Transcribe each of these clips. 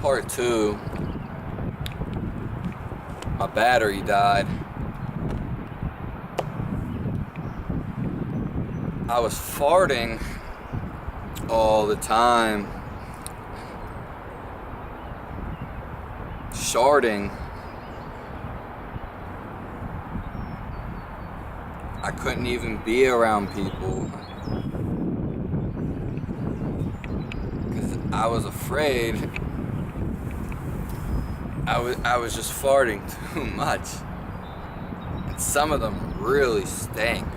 part 2, my battery died. I was farting all the time, sharding. I couldn't even be around people because I was afraid. I was just farting too much, and some of them really stank.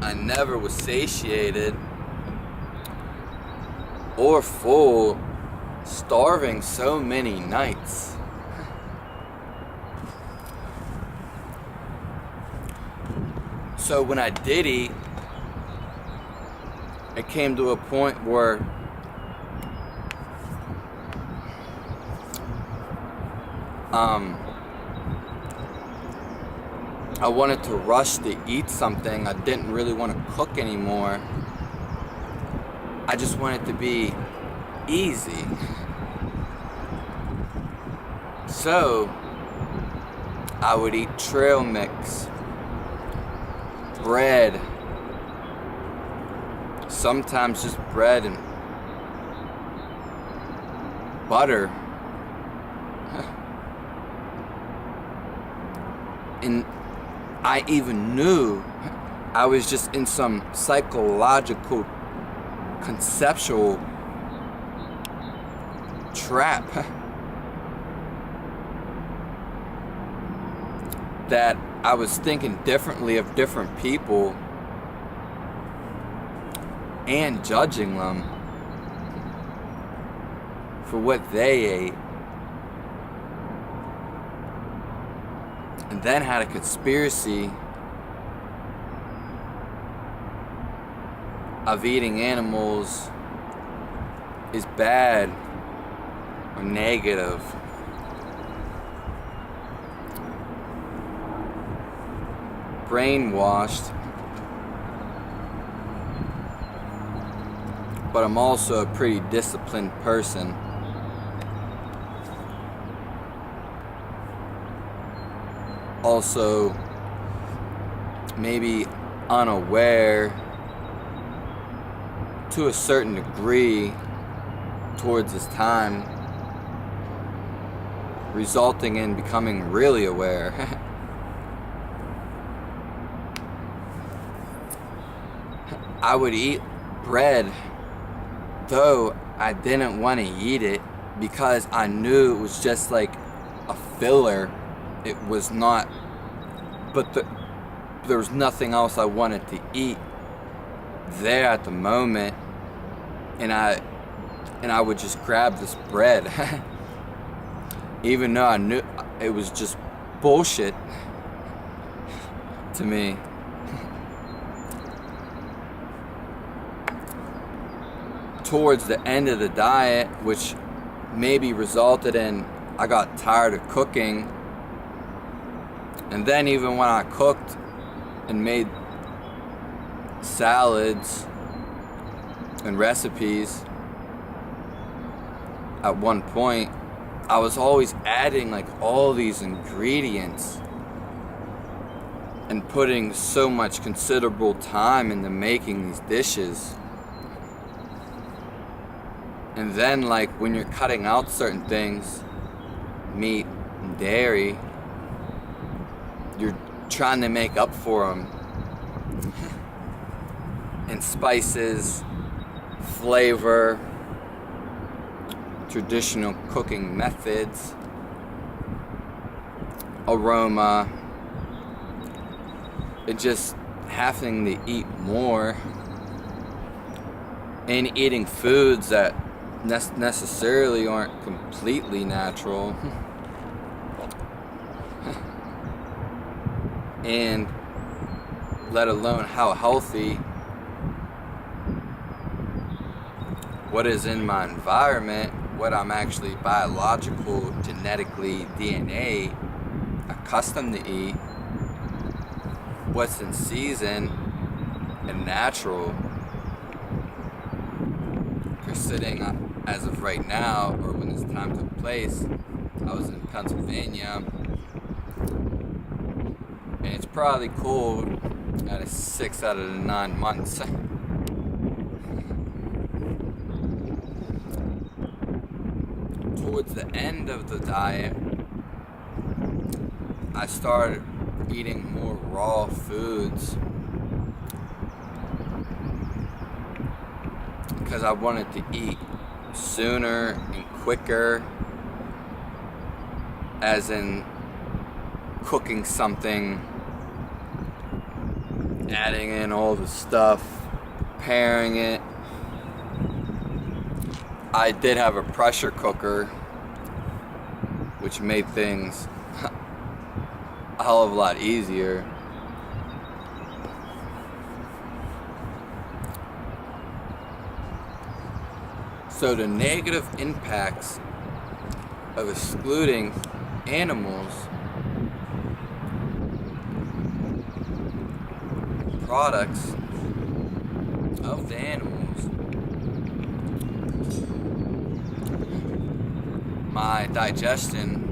I never was satiated or full, starving so many nights. So when I did eat, it came to a point where I wanted to rush to eat something. I didn't really want to cook anymore. I just wanted it to be easy. So I would eat trail mix, bread, sometimes just bread and butter. And I even knew I was just in some psychological, conceptual trap that I was thinking differently of different people and judging them for what they ate, and then had a conspiracy of eating animals is bad or negative. Brainwashed. But I'm also a pretty disciplined person. Also, maybe unaware to a certain degree towards this time, resulting in becoming really aware. I would eat bread, though I didn't want to eat it because I knew it was just like a filler. It was not, but there was nothing else I wanted to eat there at the moment, and I would just grab this bread, even though I knew it was just bullshit to me. Towards the end of the diet, which maybe resulted in I got tired of cooking, and then even when I cooked and made salads and recipes, at one point I was always adding like all these ingredients and putting so much considerable time into making these dishes. And then like when you're cutting out certain things, meat and dairy, you're trying to make up for them. And spices, flavor, traditional cooking methods, aroma, and just having to eat more and eating foods that necessarily aren't completely natural. And let alone how healthy what is in my environment, what I'm actually biological, genetically, DNA accustomed to eat, what's in season, and natural. Because sitting as of right now, or when this time took place, I was in Pennsylvania, and it's probably cold at a 6 out of the 9 months. Towards the end of the diet, I started eating more raw foods because I wanted to eat sooner and quicker, as in cooking something, adding in all the stuff, preparing it. I did have a pressure cooker, which made things a hell of a lot easier. So the negative impacts of excluding animals, products of the animals, my digestion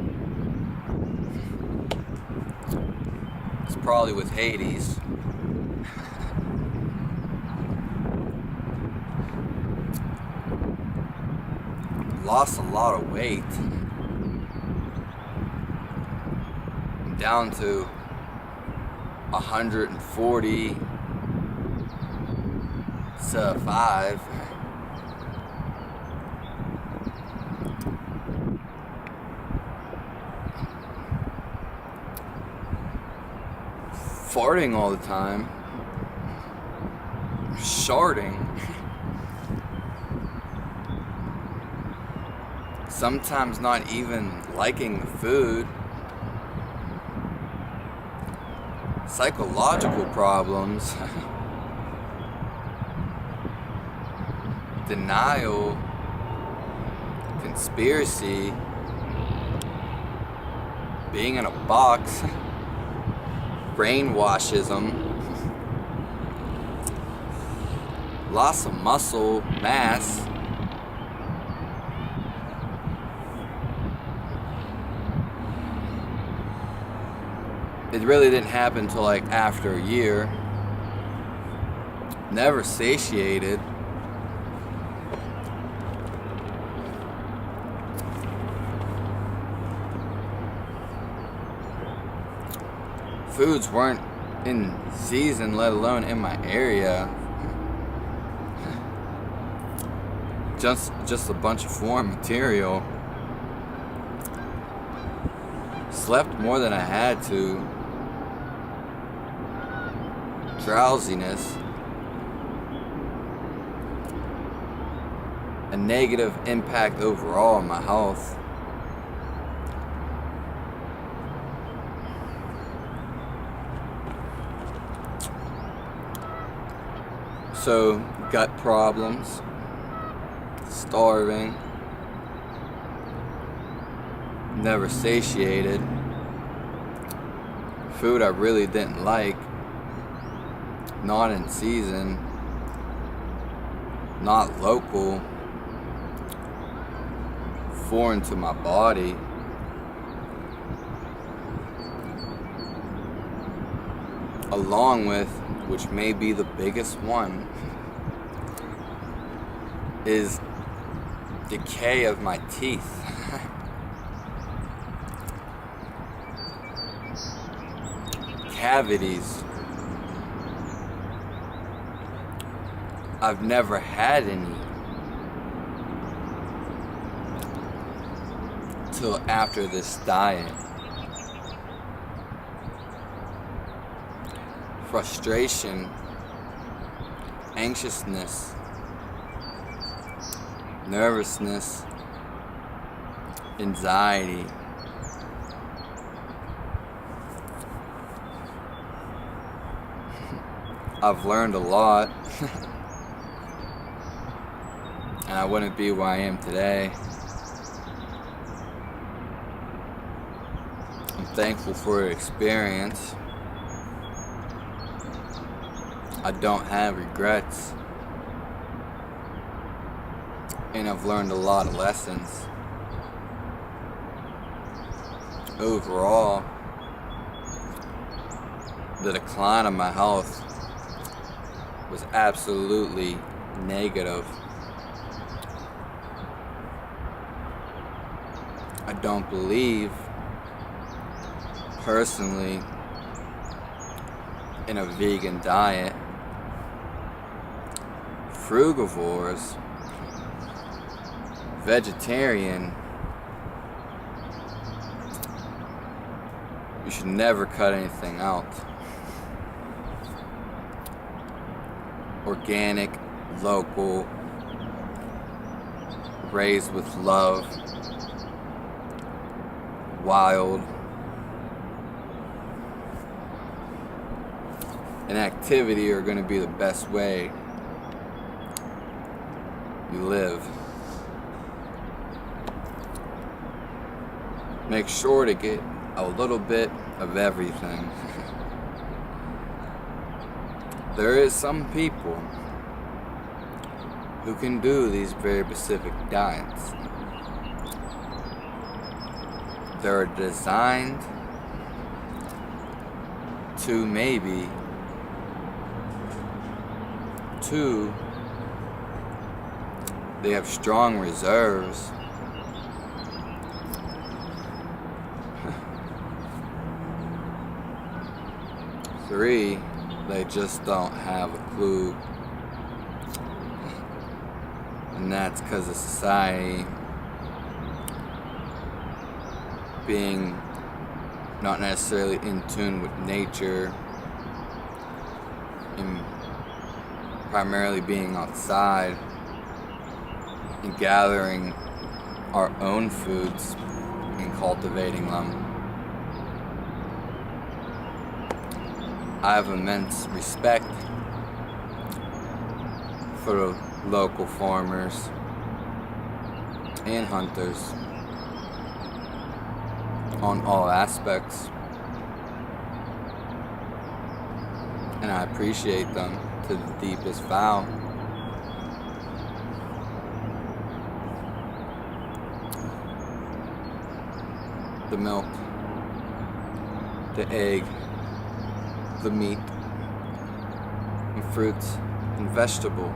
is probably with Hades. Lost a lot of weight, down to 140 to 5. Farting all the time, sharding, sometimes not even liking the food, psychological problems, denial, conspiracy, being in a box, brainwashes them, loss of muscle mass, it really didn't happen till like after a year. Never satiated. Foods weren't in season, let alone in my area. Just a bunch of foreign material. Slept more than I had to. Drowsiness. A negative impact overall on my health. So, gut problems, starving, never satiated, food I really didn't like, not in season, not local, foreign to my body. Along with, which may be the biggest one, is decay of my teeth. Cavities. I've never had any till after this diet. Frustration, anxiousness, nervousness, anxiety. I've learned a lot, and I wouldn't be where I am today. I'm thankful for the experience. I don't have regrets. And I've learned a lot of lessons. Overall, the decline of my health was absolutely negative. I don't believe, personally, in a vegan diet. Frugivores, vegetarian, you should never cut anything out. Organic, local, raised with love, wild, and activity are going to be the best way you live. Make sure to get a little bit of everything. There is some people who can do these very specific diets. They're designed to maybe they have strong reserves. Three, they just don't have a clue. And that's because of society being not necessarily in tune with nature and primarily being outside and gathering our own foods and cultivating them. I have immense respect for the local farmers and hunters on all aspects, and I appreciate them to the deepest vow. The milk, the egg, the meat, and fruits and vegetable.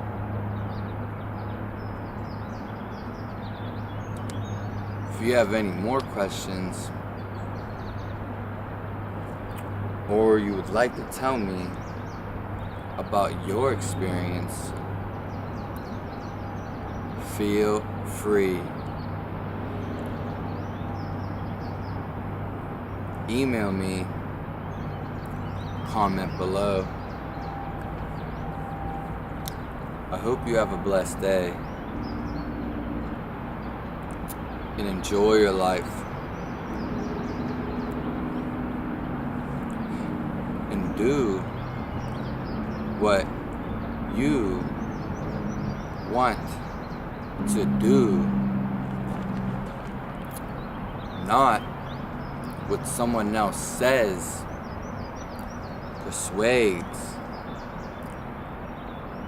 If you have any more questions, or you would like to tell me about your experience, feel free. Email me, comment below. I hope you have a blessed day and enjoy your life. And do what you want to do, not what someone else says, persuades,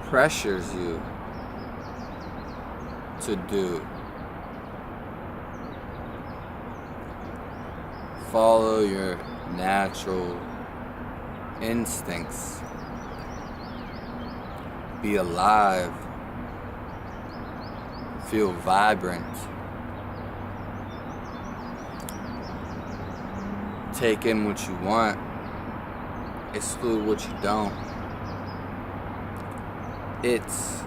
pressures you to do. Follow your natural instincts. Be alive. Feel vibrant. Take in what you want. Exclude what you don't. It's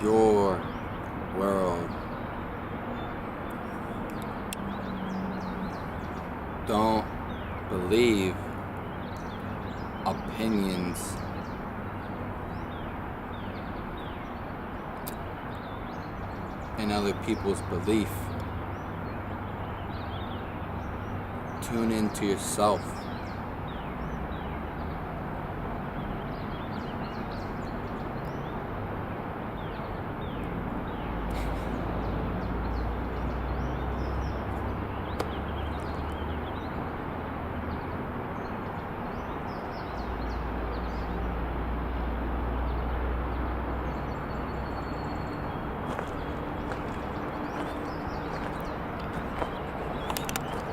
your world. Don't believe opinions in other people's belief. Tune into yourself.